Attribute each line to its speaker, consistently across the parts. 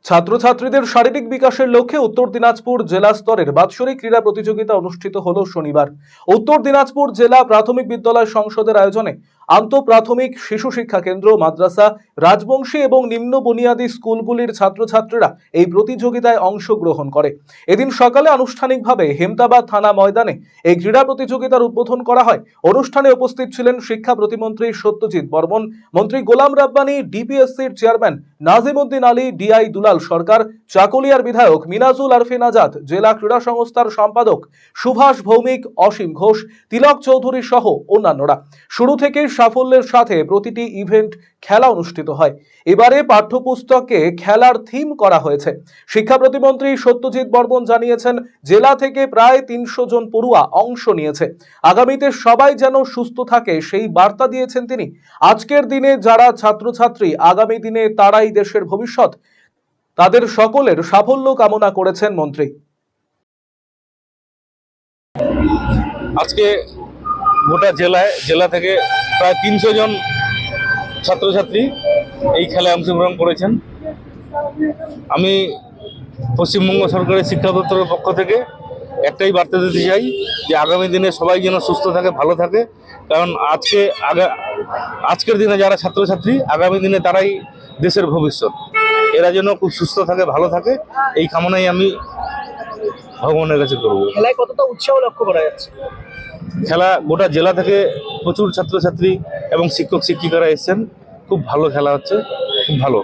Speaker 1: ছাত্রছাত্রীদের শারীরিক বিকাশের লক্ষ্যে উত্তর দিনাজপুর জেলা স্তরের বাৎসরিক ক্রীড়া প্রতিযোগিতা অনুষ্ঠিত হলো শনিবার। উত্তর দিনাজপুর জেলা প্রাথমিক বিদ্যালয় সংসদের আয়োজনে আন্তঃপ্রাথমিক শিশু শিক্ষা কেন্দ্র, মাদ্রাসা, রাজবংশী এবং নিম্ন বুনিয়াদী স্কুলগুলির ছাত্রছাত্রীরা এই প্রতিযোগিতায় অংশগ্রহণ করে। এদিন সকালে আনুষ্ঠানিকভাবে হেমতাবাদ থানা ময়দানে এই ক্রীড়া প্রতিযোগিতার উদ্বোধন করা হয়। অনুষ্ঠানে উপস্থিত ছিলেন শিক্ষা প্রতিমন্ত্রী সত্যজিৎ বর্মন, মন্ত্রী গোলাম রাব্বানী, ডিপিএসসির চেয়ারম্যান নাজিমউদ্দিন আলী, ডিআই দুলাল সরকার, চাকুলিয়ার বিধায়ক মিনাজুল আরফিন আজাদ, জেলা ক্রীড়া সংস্থার সম্পাদক সুভাষ ভৌমিক, অসীম ঘোষ, তিলক চৌধুরী সহ অন্যান্যরা। শুরু থেকেই সাফল্যের সাথে প্রতিটি ইভেন্ট খেলা অনুষ্ঠিত হয়। এবারে পাঠ্যপুস্তকে খেলার থিম করা হয়েছে। শিক্ষা প্রতিমন্ত্রী সত্যজিৎ বর্মন জানিয়েছেন, জেলা থেকে প্রায় ৩০০ জন পড়ুয়া অংশ নিয়েছে। আগামীতে সবাই যেন সুস্থ থাকে সেই বার্তা দিয়েছেন তিনি। আজকের দিনে যারা ছাত্রছাত্রী, আগামী দিনে তারাই দেশের ভবিষ্যৎ, তাদের সকলের সাফল্য কামনা করেছেন মন্ত্রী।
Speaker 2: আজকে গোটা জেলা থেকে প্রায় ৩০০ জন ছাত্রছাত্রী এই খেলায় অংশগ্রহণ করেছেন। আমি পশ্চিমবঙ্গ সরকারের শিক্ষা দপ্তরের পক্ষ থেকে একটাই বার্তা দিতে চাই যে আগামী দিনে সবাই যেন সুস্থ থাকে, ভালো থাকে। কারণ আজকের দিনে যারা ছাত্রছাত্রী, আগামী দিনে তারাই দেশের ভবিষ্যৎ। এরা যেন খুব সুস্থ থাকে, ভালো থাকে, এই কামনাই আমি ভগবানের কাছে করব।
Speaker 3: খেলায় কতটা উৎসাহ লক্ষ্য করা যাচ্ছে?
Speaker 2: খেলা গোটা জেলা থেকে প্রচুর ছাত্রছাত্রী এবং শিক্ষক শিক্ষিকারা এসেছেন। খুব ভালো খেলা হচ্ছে, খুব ভালো।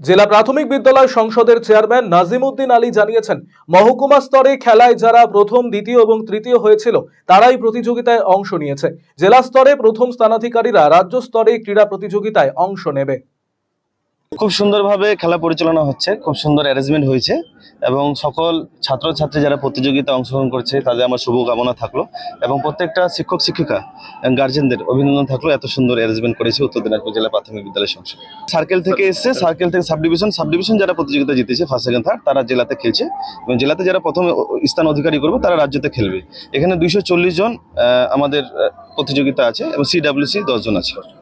Speaker 1: জেলা প্রাথমিক বিদ্যালয় সংসদের চেয়ারম্যান নাজিমউদ্দিন আলী জানিয়েছেন, মহকুমা স্তরে খেলায় যারা প্রথম, দ্বিতীয় এবং তৃতীয় হয়েছিল তারাই প্রতিযোগিতায় অংশ নিয়েছে। জেলা স্তরে প্রথম স্থানাধিকারীরা রাজ্য স্তরে ক্রীড়া প্রতিযোগিতায় অংশ নেবে।
Speaker 4: খুব সুন্দরভাবে খেলা পরিচালনা হচ্ছে, খুব সুন্দর অ্যারেঞ্জমেন্ট হয়েছে এবং সকল ছাত্রছাত্রী যারা প্রতিযোগিতা অংশগ্রহণ করছে তাদের আমার শুভকামনা থাকলো এবং প্রত্যেকটা শিক্ষক শিক্ষিকা গার্জেনদের অভিনন্দন থাকলো। এত সুন্দর অ্যারেঞ্জমেন্ট করেছে উত্তর দিনাজপুর জেলা প্রাথমিক বিদ্যালয় সংসদ। সার্কেল থেকে এসছে, সার্কেল থেকে সাব ডিভিশন যারা প্রতিযোগিতা জিতেছে ফার্স্ট সেকেন্ড থার্ড, তারা জেলাতে খেলছে এবং জেলাতে যারা প্রথম স্থান অধিকারী করবে তারা রাজ্যতে খেলবে। এখানে 240 জন আমাদের প্রতিযোগিতা আছে এবং CWC 10 জন আছে।